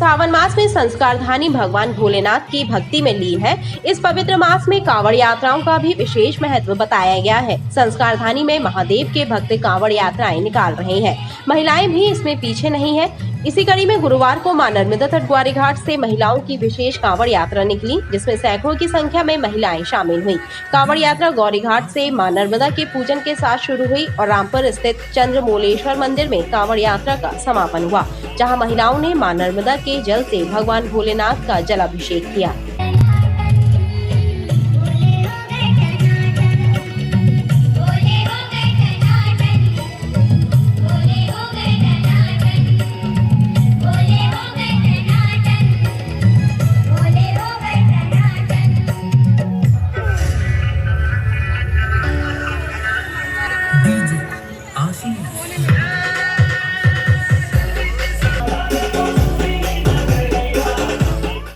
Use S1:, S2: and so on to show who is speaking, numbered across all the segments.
S1: सावन मास में संस्कारधानी भगवान भोलेनाथ की भक्ति में लीन है। इस पवित्र मास में कांवड़ यात्राओं का भी विशेष महत्व बताया गया है। संस्कारधानी में महादेव के भक्त कांवड़ यात्राएं निकाल रहे हैं। महिलाएं भी इसमें पीछे नहीं है। इसी कड़ी में गुरुवार को मां नर्मदा तट ग्वारी घाट से महिलाओं की विशेष कांवड़ यात्रा निकली, जिसमें सैकड़ों की संख्या में महिलाएं शामिल हुई। कांवड़ यात्रा गौरी घाट से मां नर्मदा के पूजन के साथ शुरू हुई और रामपुर स्थित चंद्रमौलेश्वर मंदिर में कांवड़ यात्रा का समापन हुआ, जहां महिलाओं ने मां नर्मदा के जल से भगवान भोलेनाथ का जलाभिषेक किया।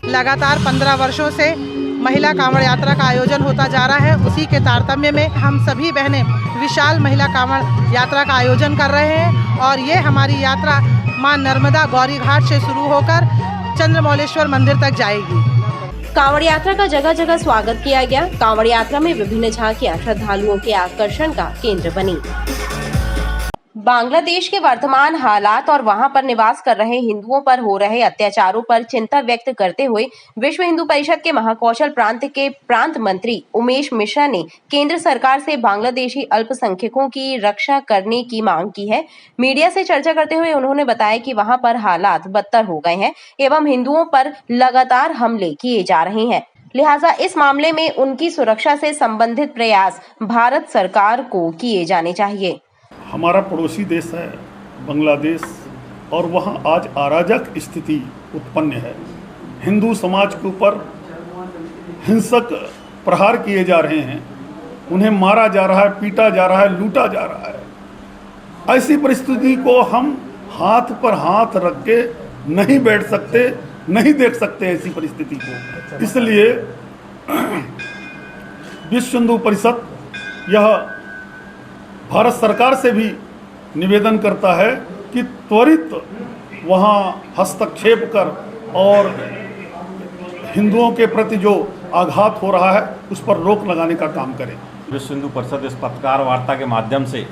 S2: लगातार 15 वर्षों से महिला कांवड़ यात्रा का आयोजन होता जा रहा है। उसी के तारतम्य में हम सभी बहनें विशाल महिला कांवड़ यात्रा का आयोजन कर रहे हैं और ये हमारी यात्रा मां नर्मदा गौरी घाट से शुरू होकर चंद्रमौलेश्वर मंदिर तक जाएगी।
S1: कांवड़ यात्रा का जगह जगह स्वागत किया गया। कांवड़ यात्रा में विभिन्न झांकियां श्रद्धालुओं के आकर्षण का केंद्र बनी। बांग्लादेश के वर्तमान हालात और वहां पर निवास कर रहे हिंदुओं पर हो रहे अत्याचारों पर चिंता व्यक्त करते हुए विश्व हिंदू परिषद के महाकौशल प्रांत के प्रांत मंत्री उमेश मिश्रा ने केंद्र सरकार से बांग्लादेशी अल्पसंख्यकों की रक्षा करने की मांग की है। मीडिया से चर्चा करते हुए उन्होंने बताया कि वहां पर हालात बदतर हो गए हैं एवं हिंदुओं पर लगातार हमले किए जा रहे हैं, लिहाजा इस मामले में उनकी सुरक्षा से संबंधित प्रयास भारत सरकार को किए जाने चाहिए।
S3: हमारा पड़ोसी देश है बांग्लादेश और वहाँ आज अराजक स्थिति उत्पन्न है। हिंदू समाज के ऊपर हिंसक प्रहार किए जा रहे हैं, उन्हें मारा जा रहा है, पीटा जा रहा है, लूटा जा रहा है। ऐसी परिस्थिति को हम हाथ पर हाथ रख के नहीं बैठ सकते, नहीं देख सकते ऐसी परिस्थिति को। इसलिए विश्व हिंदू परिषद यह भारत सरकार से भी निवेदन करता है कि त्वरित वहाँ हस्तक्षेप कर और हिंदुओं के प्रति जो आघात हो रहा है उस पर रोक लगाने का काम करें।
S4: विश्व हिंदू परिषद इस पत्रकार वार्ता के माध्यम से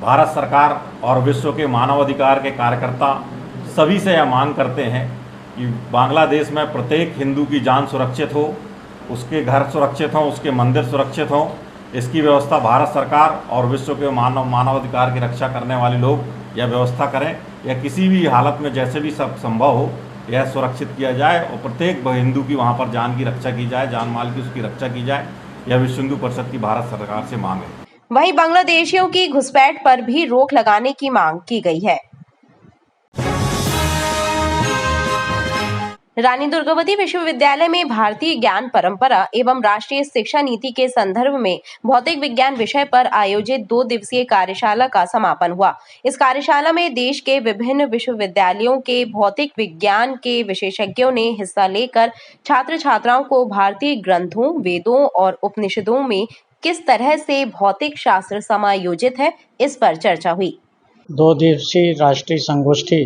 S4: भारत सरकार और विश्व के मानवाधिकार के कार्यकर्ता सभी से यह मांग करते हैं कि बांग्लादेश में प्रत्येक हिंदू की जान सुरक्षित हो, उसके घर सुरक्षित हों, उसके मंदिर सुरक्षित हों। इसकी व्यवस्था भारत सरकार और विश्व के मानवाधिकार की रक्षा करने वाले लोग यह व्यवस्था करें। या किसी भी हालत में जैसे भी सब संभव हो यह सुरक्षित किया जाए और प्रत्येक हिंदू की वहां पर जान की रक्षा की जाए, जान माल की उसकी रक्षा की जाए। यह विश्व हिंदू परिषद की भारत सरकार से मांग है।
S1: वहीं बांग्लादेशियों की घुसपैठ पर भी रोक लगाने की मांग की गई है। रानी दुर्गावती विश्वविद्यालय में भारतीय ज्ञान परंपरा एवं राष्ट्रीय शिक्षा नीति के संदर्भ में भौतिक विज्ञान विषय पर आयोजित 2 दिवसीय कार्यशाला का समापन हुआ। इस कार्यशाला में देश के विभिन्न विश्वविद्यालयों के भौतिक विज्ञान के विशेषज्ञों ने हिस्सा लेकर छात्र छात्राओं को भारतीय ग्रंथों, वेदों और उपनिषदों में किस तरह से भौतिक शास्त्र समायोजित है, इस पर चर्चा हुई।
S5: 2 दिवसीय राष्ट्रीय संगोष्ठी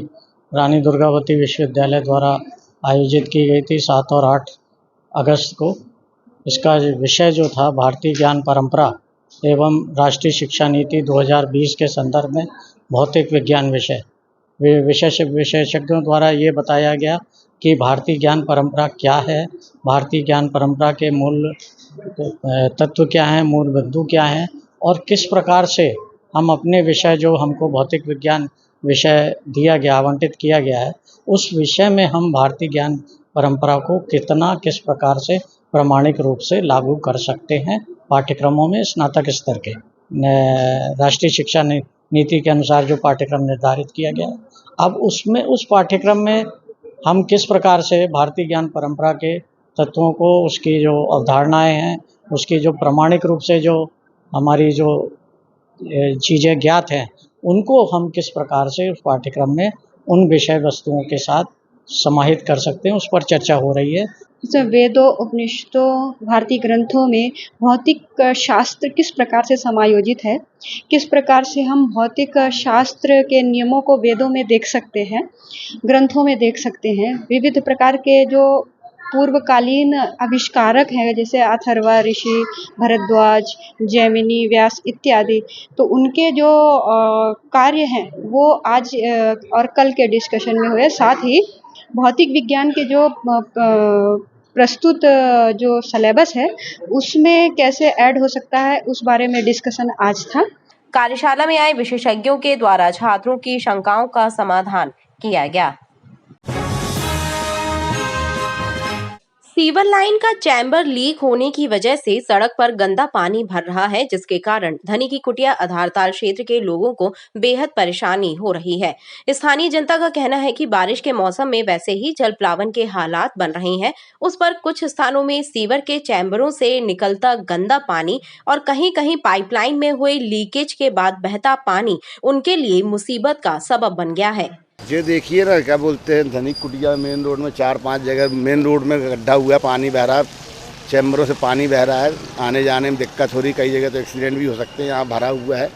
S5: रानी दुर्गावती विश्वविद्यालय द्वारा आयोजित की गई थी 7 और 8 अगस्त को। इसका विषय जो था भारतीय ज्ञान परंपरा एवं राष्ट्रीय शिक्षा नीति 2020 के संदर्भ में भौतिक विज्ञान विषय विशेषज्ञों द्वारा ये बताया गया कि भारतीय ज्ञान परंपरा क्या है, भारतीय ज्ञान परंपरा के मूल तत्व क्या हैं, मूल बिंदु क्या हैं और किस प्रकार से हम अपने विषय जो हमको भौतिक विज्ञान विषय दिया गया, आवंटित किया गया है, उस विषय में हम भारतीय ज्ञान परंपरा को किस प्रकार से प्रामाणिक रूप से लागू कर सकते हैं पाठ्यक्रमों में। स्नातक स्तर के राष्ट्रीय शिक्षा नीति के अनुसार जो पाठ्यक्रम निर्धारित किया गया है, अब उस पाठ्यक्रम में हम किस प्रकार से भारतीय ज्ञान परंपरा के तत्वों को, उसकी जो अवधारणाएं हैं, उसकी जो प्रामाणिक रूप से जो हमारी जो चीज़ें ज्ञात हैं, उनको हम किस प्रकार से उस पाठ्यक्रम में उन विषय वस्तुओं के साथ समाहित कर सकते हैं, उस पर चर्चा हो रही है।
S6: जैसे वेदों, उपनिषदों, भारतीय ग्रंथों में भौतिक शास्त्र किस प्रकार से समायोजित है, किस प्रकार से हम भौतिक शास्त्र के नियमों को वेदों में देख सकते हैं, ग्रंथों में देख सकते हैं। विविध प्रकार के जो पूर्वकालीन आविष्कारक हैं, जैसे अथर्वा ऋषि, भरद्वाज, जैमिनी, व्यास इत्यादि, तो उनके जो कार्य हैं वो आज और कल के डिस्कशन में हुए। साथ ही भौतिक विज्ञान के जो प्रस्तुत जो सिलेबस है उसमें कैसे ऐड हो सकता है, उस बारे में डिस्कशन आज था।
S1: कार्यशाला में आए विशेषज्ञों के द्वारा छात्रों की शंकाओं का समाधान किया गया। सीवर लाइन का चैम्बर लीक होने की वजह से सड़क पर गंदा पानी भर रहा है, जिसके कारण धनी की कुटिया आधारताल क्षेत्र के लोगों को बेहद परेशानी हो रही है। स्थानीय जनता का कहना है कि बारिश के मौसम में वैसे ही जल प्लावन के हालात बन रहे हैं, उस पर कुछ स्थानों में सीवर के चैम्बरों से निकलता गंदा पानी और कहीं कहीं पाइपलाइन में हुए लीकेज के बाद बहता पानी उनके लिए मुसीबत का सबब बन गया है।
S7: ये देखिए ना, क्या बोलते हैं, धनिक कुटिया मेन रोड में 4-5 जगह मेन रोड में गड्ढा हुआ है, पानी बह रहा है, चैम्बरों से पानी बह रहा है, आने जाने में दिक्कत हो रही, कई जगह तो एक्सीडेंट भी हो सकते हैं, यहाँ भरा हुआ है।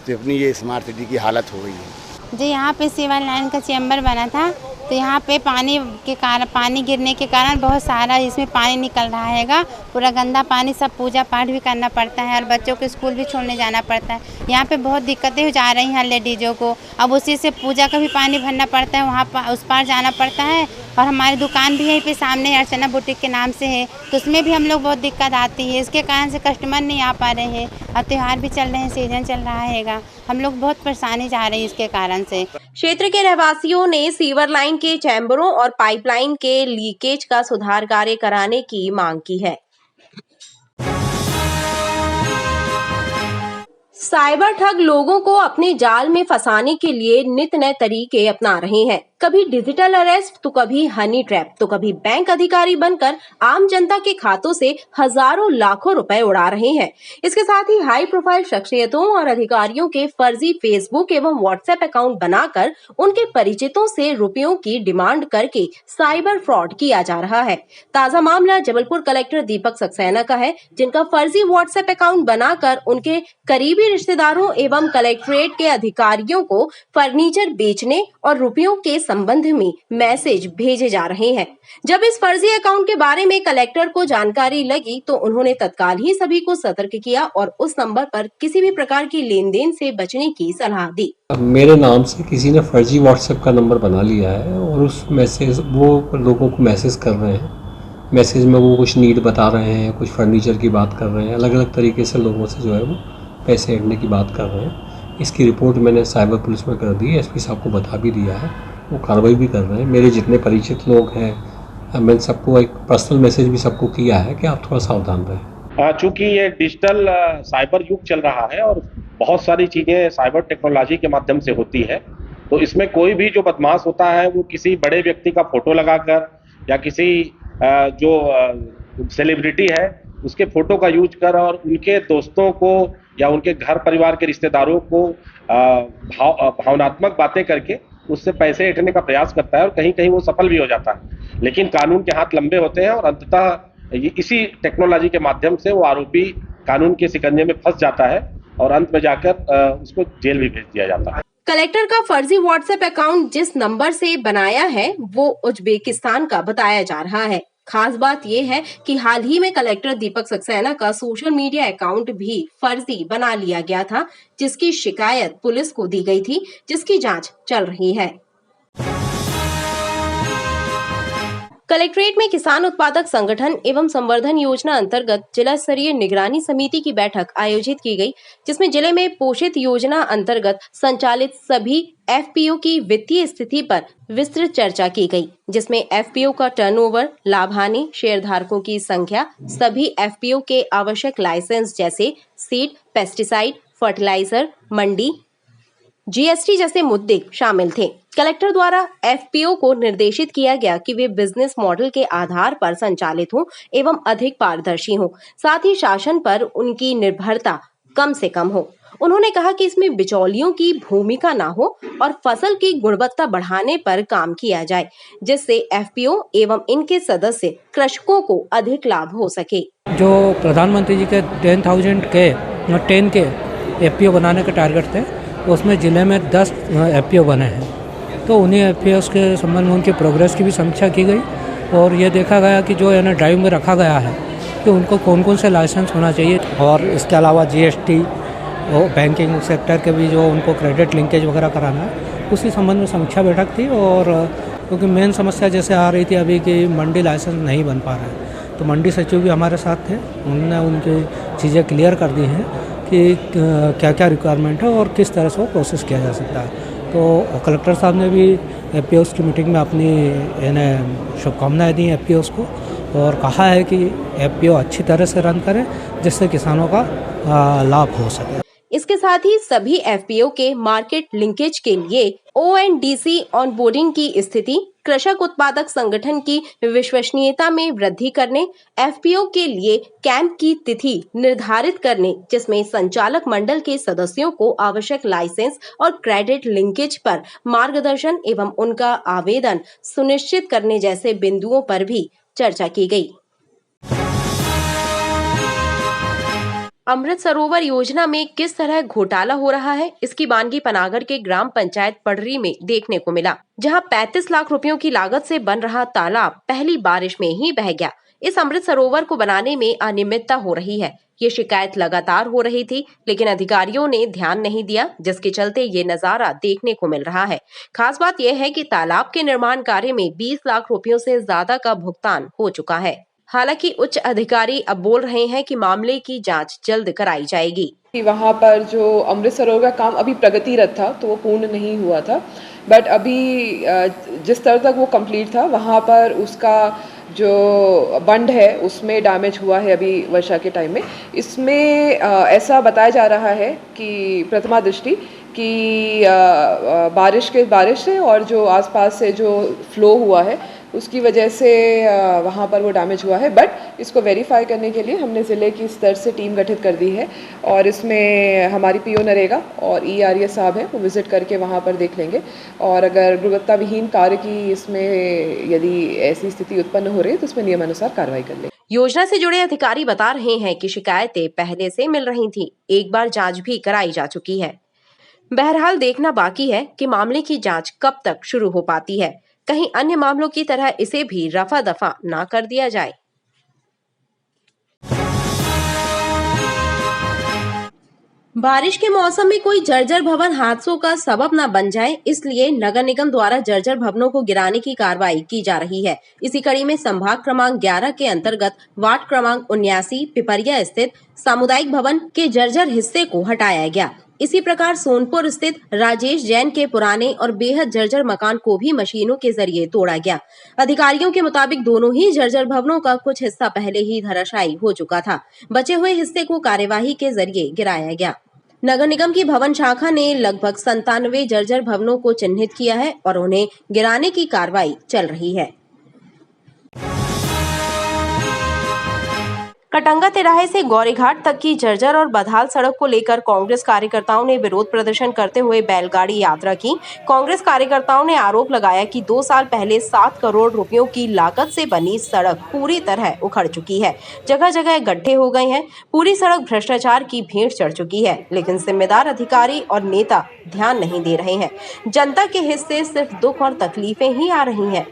S7: तो अपनी ये स्मार्ट सिटी की हालत हो गई है।
S8: जो यहाँ पे सीवर लाइन का चैम्बर बना था, तो यहाँ पे पानी गिरने के कारण बहुत सारा इसमें पानी निकल रहा हैगा, पूरा गंदा पानी, सब पूजा पाठ भी करना पड़ता है और बच्चों को स्कूल भी छोड़ने जाना पड़ता है। यहाँ पे बहुत दिक्कतें हो जा रही हैं लेडीज़ों को। अब उसी से पूजा का भी पानी भरना पड़ता है, वहाँ पर उस पार जाना पड़ता है। और हमारी दुकान भी यहीं पे सामने अर्चना बुटीक के नाम से है, तो उसमें भी हम लोग बहुत दिक्कत आती है। इसके कारण से कस्टमर नहीं आ पा रहे हैं और त्यौहार भी चल रहे हैं, सीजन चल रहा हैगा, हम लोग बहुत परेशानी जा रही है इसके कारण से।
S1: क्षेत्र के रहवासियों ने सीवर लाइन के चैम्बरों और पाइपलाइन के लीकेज का सुधार कार्य कराने की मांग की है। साइबर ठग लोगों को अपने जाल में फंसाने के लिए नित नए तरीके अपना रहे हैं। कभी डिजिटल अरेस्ट, तो कभी हनी ट्रैप, तो कभी बैंक अधिकारी बनकर आम जनता के खातों से हजारों लाखों रुपए उड़ा रहे हैं। इसके साथ ही हाई प्रोफाइल शख्सियतों और अधिकारियों के फर्जी फेसबुक एवं व्हाट्सएप अकाउंट बनाकर उनके परिचितों से रुपयों की डिमांड करके साइबर फ्रॉड किया जा रहा है। ताजा मामला जबलपुर कलेक्टर दीपक सक्सेना का है, जिनका फर्जी व्हाट्सएप अकाउंट बनाकर उनके करीबी रिश्तेदारों एवं कलेक्ट्रेट के अधिकारियों को फर्नीचर बेचने और रुपयों के संबंध में मैसेज भेजे जा रहे हैं। जब इस फर्जी अकाउंट के बारे में कलेक्टर को जानकारी लगी तो उन्होंने तत्काल ही सभी को सतर्क किया और उस नंबर पर किसी भी प्रकार की लेन देन से बचने की सलाह दी।
S9: मेरे नाम से किसी ने फर्जी व्हाट्सएप का नंबर बना लिया है और उस मैसेज वो लोगों को मैसेज कर रहे हैं। मैसेज में वो कुछ नीड बता रहे हैं, कुछ फर्नीचर की बात कर रहे हैं, अलग अलग तरीके से लोगों से जो है वो पैसे ऐडने की बात कर रहे हैं। इसकी रिपोर्ट मैंने साइबर पुलिस में कर दी, एसपी साहब को बता भी दिया है, वो कार्रवाई भी कर रहे हैं। मेरे जितने परिचित लोग हैं मैंने सबको एक पर्सनल मैसेज भी सबको किया है कि आप थोड़ा सावधान रहें।
S10: चूँकि ये डिजिटल साइबर युग चल रहा है और बहुत सारी चीज़ें साइबर टेक्नोलॉजी के माध्यम से होती है, तो इसमें कोई भी जो बदमाश होता है वो किसी बड़े व्यक्ति का फोटो लगाकर या किसी जो सेलिब्रिटी है उसके फोटो का यूज कर और उनके दोस्तों को या उनके घर परिवार के रिश्तेदारों को भावनात्मक बातें करके उससे पैसे ऐंठने का प्रयास करता है और कहीं कहीं वो सफल भी हो जाता है। लेकिन कानून के हाथ लंबे होते हैं और अंततः इसी टेक्नोलॉजी के माध्यम से वो आरोपी कानून के शिकंजे में फंस जाता है और अंत में जाकर उसको जेल भी भेज दिया जाता है।
S1: कलेक्टर का फर्जी व्हाट्सएप अकाउंट जिस नंबर से बनाया है वो उज्बेकिस्तान का बताया जा रहा है। खास बात यह है कि हाल ही में कलेक्टर दीपक सक्सेना का सोशल मीडिया अकाउंट भी फर्जी बना लिया गया था, जिसकी शिकायत पुलिस को दी गई थी, जिसकी जांच चल रही है। कलेक्ट्रेट में किसान उत्पादक संगठन एवं संवर्धन योजना अंतर्गत जिला स्तरीय निगरानी समिति की बैठक आयोजित की गई, जिसमें जिले में पोषित योजना अंतर्गत संचालित सभी एफपीओ की वित्तीय स्थिति पर विस्तृत चर्चा की गई, जिसमें एफपीओ का टर्नओवर, लाभानी, शेयरधारकों की संख्या, सभी एफपीओ के आवश्यक लाइसेंस जैसे सीड, पेस्टिसाइड, फर्टिलाइजर, मंडी, जीएसटी जैसे मुद्दे शामिल थे। कलेक्टर द्वारा एफपीओ को निर्देशित किया गया कि वे बिजनेस मॉडल के आधार पर संचालित हों एवं अधिक पारदर्शी हों, साथ ही शासन पर उनकी निर्भरता कम से कम हो। उन्होंने कहा कि इसमें बिचौलियों की भूमिका ना हो और फसल की गुणवत्ता बढ़ाने पर काम किया जाए, जिससे एफपीओ एवं इनके सदस्य कृषकों को अधिक लाभ हो सके।
S11: जो प्रधानमंत्री जी के 10 के एफपीओ बनाने के टारगेट थे, उसमें ज़िले में 10 एफपीओ बने हैं। तो उन्हीं एफपीओ के संबंध में उनकी प्रोग्रेस की भी समीक्षा की गई और ये देखा गया कि जो है ड्राइव में रखा गया है कि उनको कौन कौन से लाइसेंस होना चाहिए, और इसके अलावा जीएसटी और बैंकिंग सेक्टर के भी जो उनको क्रेडिट लिंकेज वगैरह कराना है, उसी संबंध में समीक्षा बैठक थी। और क्योंकि मेन समस्या जैसे आ रही थी अभी कि मंडी लाइसेंस नहीं बन पा रहा है, तो मंडी सचिव भी हमारे साथ थे, उन्होंने उनकी चीज़ें क्लियर कर दी हैं कि क्या क्या रिक्वायरमेंट है और किस तरह से वो प्रोसेस किया जा सकता है। तो कलेक्टर साहब ने भी एफपीओस की मीटिंग में अपनी शुभकामनाएं दी एफपीओस को और कहा है कि एफपीओ अच्छी तरह से रन करें जिससे किसानों का लाभ हो सके।
S1: इसके साथ ही सभी एफपीओ के मार्केट लिंकेज के लिए ओएनडीसी ऑनबोर्डिंग की स्थिति, कृषक उत्पादक संगठन की विश्वसनीयता में वृद्धि करने, एफपीओ के लिए कैंप की तिथि निर्धारित करने जिसमें संचालक मंडल के सदस्यों को आवश्यक लाइसेंस और क्रेडिट लिंकेज पर मार्गदर्शन एवं उनका आवेदन सुनिश्चित करने जैसे बिंदुओं पर भी चर्चा की गई। अमृत सरोवर योजना में किस तरह घोटाला हो रहा है, इसकी बानगी पनागर के ग्राम पंचायत पडरी में देखने को मिला, जहां 35 लाख रुपयों की लागत से बन रहा तालाब पहली बारिश में ही बह गया। इस अमृत सरोवर को बनाने में अनियमितता हो रही है, ये शिकायत लगातार हो रही थी, लेकिन अधिकारियों ने ध्यान नहीं दिया, जिसके चलते ये नजारा देखने को मिल रहा है। खास बात यह है कि तालाब के निर्माण कार्य में 20 लाख रुपयों से ज्यादा का भुगतान हो चुका है। हालांकि उच्च अधिकारी अब बोल रहे हैं कि मामले की जांच जल्द कराई जाएगी।
S12: वहाँ पर जो अमृत सरोवर का काम अभी प्रगतिरत था, तो वो पूर्ण नहीं हुआ था, बट अभी जिस तरह तक वो कंप्लीट था, वहाँ पर उसका जो बंड है उसमें डैमेज हुआ है अभी वर्षा के टाइम में। इसमें ऐसा बताया जा रहा है कि प्रथमा दृष्टि कि बारिश से और जो आसपास से जो फ्लो हुआ है उसकी वजह से वहाँ पर वो डैमेज हुआ है। बट इसको वेरीफाई करने के लिए हमने ज़िले की स्तर से टीम गठित कर दी है और इसमें हमारी पीओ नरेगा और ईआरएस साहब हैं, वो विजिट करके वहाँ पर देख लेंगे और अगर गुणवत्ता विहीन कार्य की इसमें यदि ऐसी स्थिति उत्पन्न हो रही है तो उसमें नियमानुसार कार्रवाई कर लेंगे।
S1: योजना से जुड़े अधिकारी बता रहे हैं कि शिकायतें पहले से मिल रही थी, एक बार जाँच भी कराई जा चुकी है। बहरहाल देखना बाकी है कि मामले की जाँच कब तक शुरू हो पाती है, कहीं अन्य मामलों की तरह इसे भी रफा दफा ना कर दिया जाए। बारिश के मौसम में कोई जर्जर भवन हादसों का सबब न बन जाए, इसलिए नगर निगम द्वारा जर्जर भवनों को गिराने की कार्रवाई की जा रही है। इसी कड़ी में संभाग क्रमांक 11 के अंतर्गत वार्ड क्रमांक 79 पिपरिया स्थित सामुदायिक भवन के जर्जर हिस्से को हटाया गया। इसी प्रकार सोनपुर स्थित राजेश जैन के पुराने और बेहद जर्जर मकान को भी मशीनों के जरिए तोड़ा गया। अधिकारियों के मुताबिक दोनों ही जर्जर भवनों का कुछ हिस्सा पहले ही धराशायी हो चुका था, बचे हुए हिस्से को कार्यवाही के जरिए गिराया गया। नगर निगम की भवन शाखा ने लगभग 97 जर्जर भवनों को चिन्हित किया है और उन्हें गिराने की कार्रवाई चल रही है। कटंगा तिराहे से गौरीघाट तक की जर्जर और बदहाल सड़क को लेकर कांग्रेस कार्यकर्ताओं ने विरोध प्रदर्शन करते हुए बैलगाड़ी यात्रा की। कांग्रेस कार्यकर्ताओं ने आरोप लगाया कि 2 साल पहले 7 करोड़ रुपयों की लागत से बनी सड़क पूरी तरह उखड़ चुकी है, जगह जगह गड्ढे हो गए हैं, पूरी सड़क भ्रष्टाचार की भेंट चढ़ चुकी है, लेकिन जिम्मेदार अधिकारी और नेता ध्यान नहीं दे रहे हैं। जनता के हिस्से सिर्फ दुख और तकलीफें ही आ रही हैं।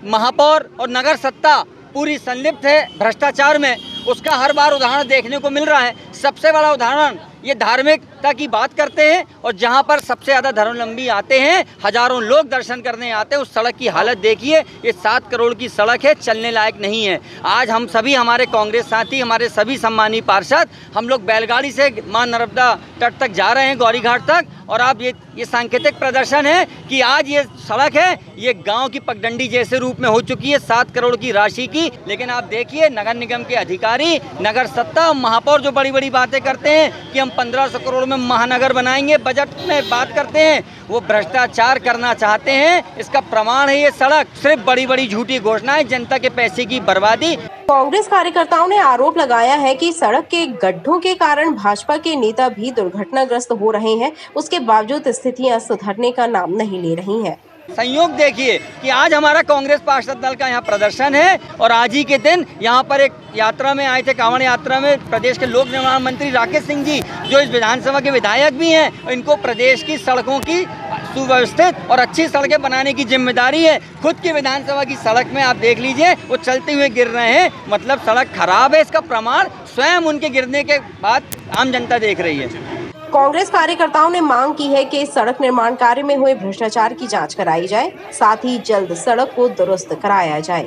S13: महापौर और नगर सत्ता पूरी संलिप्त है भ्रष्टाचार में, उसका हर बार उदाहरण देखने को मिल रहा है। सबसे बड़ा उदाहरण ये धार्मिकता की बात करते हैं और जहां पर सबसे ज़्यादा धर्मावलंबी आते हैं, हजारों लोग दर्शन करने आते हैं, उस सड़क की हालत देखिए। ये 7 करोड़ की सड़क है, चलने लायक नहीं है। आज हम सभी, हमारे कांग्रेस साथी, हमारे सभी सम्मानीय पार्षद, हम लोग बैलगाड़ी से मां नर्मदा तट तक जा रहे हैं, गौरीघाट तक, और आप ये सांकेतिक प्रदर्शन है कि आज ये सड़क है, ये गांव की पगडंडी जैसे रूप में हो चुकी है 7 करोड़ की राशि की। लेकिन आप देखिए नगर निगम के अधिकारी, नगर सत्ता, महापौर जो बड़ी बड़ी बातें करते हैं कि हम हम 1500 करोड़ में महानगर बनाएंगे, बजट में बात करते हैं, वो भ्रष्टाचार करना चाहते हैं। इसका प्रमाण है ये सड़क, सिर्फ बड़ी बड़ी झूठी घोषणाएं, जनता के पैसे की बर्बादी।
S1: कांग्रेस कार्यकर्ताओं ने आरोप लगाया है कि सड़क के गड्ढों के कारण भाजपा के नेता भी दुर्घटनाग्रस्त हो रहे हैं, उसके बावजूद स्थितियां सुधरने का नाम नहीं ले रही हैं।
S13: संयोग देखिए कि आज हमारा कांग्रेस पार्षद दल का यहाँ प्रदर्शन है और आज ही के दिन यहाँ पर एक यात्रा में आए थे, कांवड़ यात्रा में प्रदेश के लोक निर्माण मंत्री राकेश सिंह जी, जो इस विधानसभा के विधायक भी हैं, इनको प्रदेश की सड़कों की सुव्यवस्थित और अच्छी सड़कें बनाने की जिम्मेदारी है। खुद की विधानसभा की सड़क में आप देख लीजिए वो चलते हुए गिर रहे हैं, मतलब सड़क खराब है। इसका प्रमाण स्वयं उनके गिरने के बाद आम जनता देख रही है।
S1: कांग्रेस कार्यकर्ताओं ने मांग की है कि सड़क निर्माण कार्य में हुए भ्रष्टाचार की जांच कराई जाए, साथ ही जल्द सड़क को दुरुस्त कराया जाए।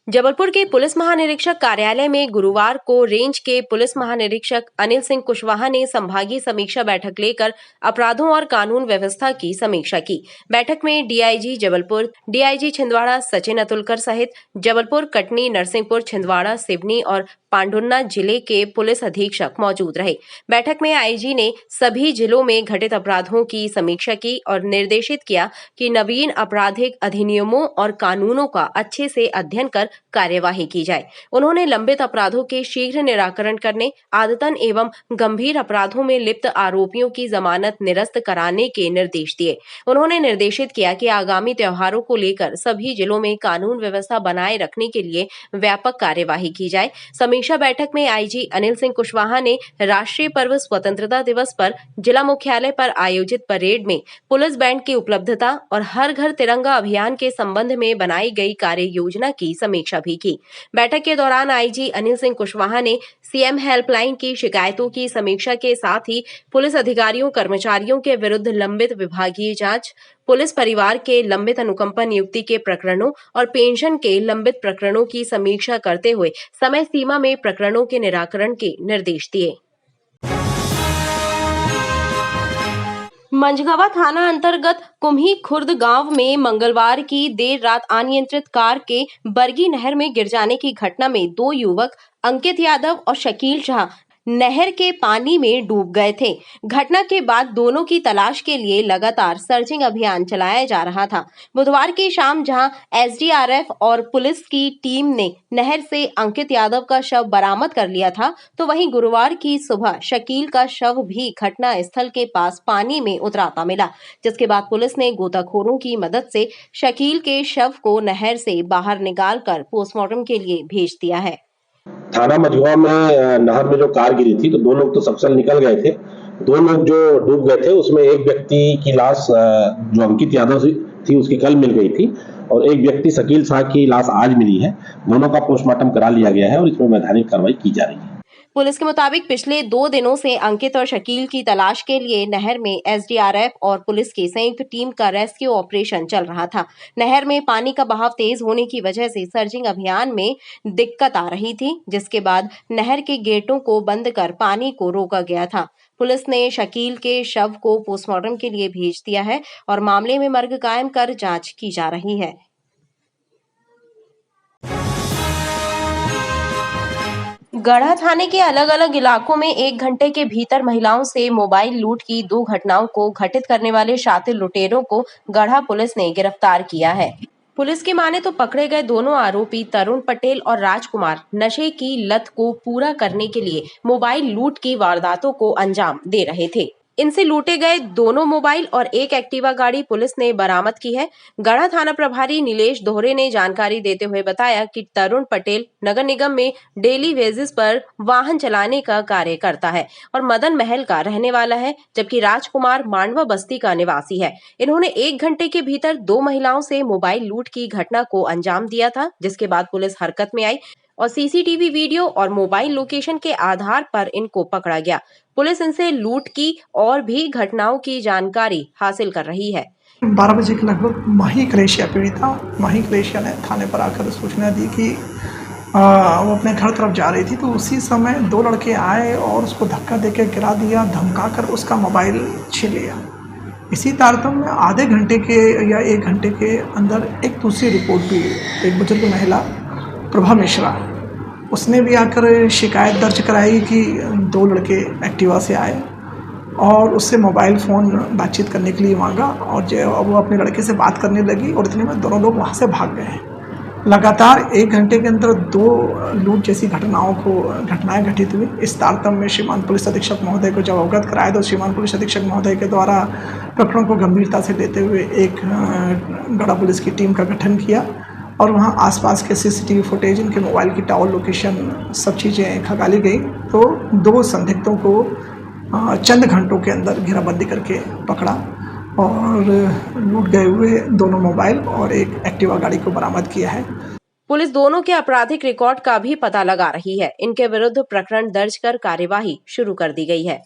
S1: जबलपुर के पुलिस महानिरीक्षक कार्यालय में गुरुवार को रेंज के पुलिस महानिरीक्षक अनिल सिंह कुशवाहा ने संभागीय समीक्षा बैठक लेकर अपराधों और कानून व्यवस्था की समीक्षा की। बैठक में डीआईजी जबलपुर, डीआईजी छिंदवाड़ा सचिन अतुलकर सहित जबलपुर, कटनी, नरसिंहपुर, छिंदवाड़ा, सिवनी और पांढुर्ना जिले के पुलिस अधीक्षक मौजूद रहे। बैठक में आईजी ने सभी जिलों में घटित अपराधों की समीक्षा की और निर्देशित किया कि नवीन आपराधिक अधिनियमों और कानूनों का अच्छे से अध्ययन कर कार्यवाही की जाए। उन्होंने लंबित अपराधों के शीघ्र निराकरण करने, आदतन एवं गंभीर अपराधों में लिप्त आरोपियों की जमानत निरस्त कराने के निर्देश दिए। उन्होंने निर्देशित किया कि आगामी त्योहारों को लेकर सभी जिलों में कानून व्यवस्था बनाए रखने के लिए व्यापक कार्यवाही की जाए। समीक्षा बैठक में आईजी अनिल सिंह कुशवाहा ने राष्ट्रीय पर्व स्वतंत्रता दिवस पर जिला मुख्यालय पर आयोजित परेड में पुलिस बैंड की उपलब्धता और हर घर तिरंगा अभियान के संबंध में बनाई गई कार्य योजना की समीक्षा भी की। बैठक के दौरान आईजी अनिल सिंह कुशवाहा ने सीएम हेल्पलाइन की शिकायतों की समीक्षा के साथ ही पुलिस अधिकारियों कर्मचारियों के विरुद्ध लंबित विभागीय जांच, पुलिस परिवार के लंबित अनुकंपा नियुक्ति के प्रकरणों और पेंशन के लंबित प्रकरणों की समीक्षा करते हुए समय सीमा में प्रकरणों के निराकरण के निर्देश दिए। मंझगवा थाना अंतर्गत कुम्ही खुर्द गांव में मंगलवार की देर रात अनियंत्रित कार के बरगी नहर में गिर जाने की घटना में 2 युवक अंकित यादव और शकील शाह नहर के पानी में डूब गए थे। घटना के बाद दोनों की तलाश के लिए लगातार सर्चिंग अभियान चलाया जा रहा था। बुधवार की शाम जहां एसडीआरएफ और पुलिस की टीम ने नहर से अंकित यादव का शव बरामद कर लिया था, तो वहीं गुरुवार की सुबह शकील का शव भी घटना स्थल के पास पानी में उतराता मिला, जिसके बाद पुलिस ने गोताखोरों की मदद से शकील के शव को नहर से बाहर निकालकर पोस्टमार्टम के लिए भेज दिया है।
S10: थाना मझुआ में नहर में जो कार गिरी थी तो 2 लोग तो सबसे निकल गए थे, 2 लोग जो डूब गए थे उसमें एक व्यक्ति की लाश जो अंकित यादव थी उसकी कल मिल गई थी और एक व्यक्ति शकील शाह की लाश आज मिली है। दोनों का पोस्टमार्टम करा लिया गया है और इसमें वैधानिक कार्रवाई की जा रही है।
S1: पुलिस के मुताबिक पिछले 2 दिनों से अंकित और शकील की तलाश के लिए नहर में एसडीआरएफ और पुलिस की संयुक्त टीम का रेस्क्यू ऑपरेशन चल रहा था। नहर में पानी का बहाव तेज होने की वजह से सर्चिंग अभियान में दिक्कत आ रही थी, जिसके बाद नहर के गेटों को बंद कर पानी को रोका गया था। पुलिस ने शकील के शव को पोस्टमार्टम के लिए भेज दिया है और मामले में मर्ग कायम कर जांच की जा रही है। गढ़ा थाने के अलग अलग इलाकों में 1 घंटे के भीतर महिलाओं से मोबाइल लूट की 2 घटनाओं को घटित करने वाले शातिर लुटेरों को गढ़ा पुलिस ने गिरफ्तार किया है। पुलिस की माने तो पकड़े गए दोनों आरोपी तरुण पटेल और राजकुमार नशे की लत को पूरा करने के लिए मोबाइल लूट की वारदातों को अंजाम दे रहे थे। इनसे लूटे गए दोनों मोबाइल और 1 एक्टिवा गाड़ी पुलिस ने बरामद की है। गढ़ा थाना प्रभारी नीलेश दोहरे ने जानकारी देते हुए बताया कि तरुण पटेल नगर निगम में डेली बेसिस पर वाहन चलाने का कार्य करता है और मदन महल का रहने वाला है, जबकि राजकुमार मांडवा बस्ती का निवासी है। इन्होंने 1 घंटे के भीतर 2 महिलाओं से मोबाइल लूट की घटना को अंजाम दिया था, जिसके बाद पुलिस हरकत में आई और सीसीटीवी वीडियो और मोबाइल लोकेशन के आधार पर इनको पकड़ा गया। पुलिस इनसे लूट की और भी घटनाओं की जानकारी हासिल कर रही है।
S14: 12 बजे के लगभग माही क्लेशिया पीड़िता माही क्लेशिया ने थाने पर आकर सूचना दी कि वो अपने घर तरफ जा रही थी, तो उसी समय 2 लड़के आए और उसको धक्का देकर गिरा दिया, धमकाकर उसका मोबाइल छीन लिया। इसी तारतम्य में आधे घंटे के या 1 घंटे के अंदर एक दूसरी रिपोर्ट भी, एक बुजुर्ग महिला प्रभा मिश्रा, उसने भी आकर शिकायत दर्ज कराई कि 2 लड़के एक्टिवा से आए और उससे मोबाइल फ़ोन बातचीत करने के लिए मांगा और जो वो अपने लड़के से बात करने लगी और इतने में दोनों लोग वहाँ से भाग गए। लगातार 1 घंटे के अंदर 2 लूट जैसी घटनाएं घटित हुई। इस तारतम्य में श्रीमान पुलिस अधीक्षक महोदय को जब अवगत कराया तो श्रीमान पुलिस अधीक्षक महोदय के द्वारा प्रकरण को गंभीरता से लेते हुए एक गढ़ा पुलिस की टीम का गठन किया और वहां आसपास के सीसीटीवी फुटेज, इनके मोबाइल की टावर लोकेशन, सब चीज़ें खंगाली गई। तो 2 संदिग्धों को चंद घंटों के अंदर घेराबंदी करके पकड़ा और लूट गए हुए दोनों मोबाइल और एक एक्टिवा गाड़ी को बरामद किया है।
S1: पुलिस दोनों के आपराधिक रिकॉर्ड का भी पता लगा रही है। इनके विरुद्ध प्रकरण दर्ज कर कार्यवाही शुरू कर दी गई है।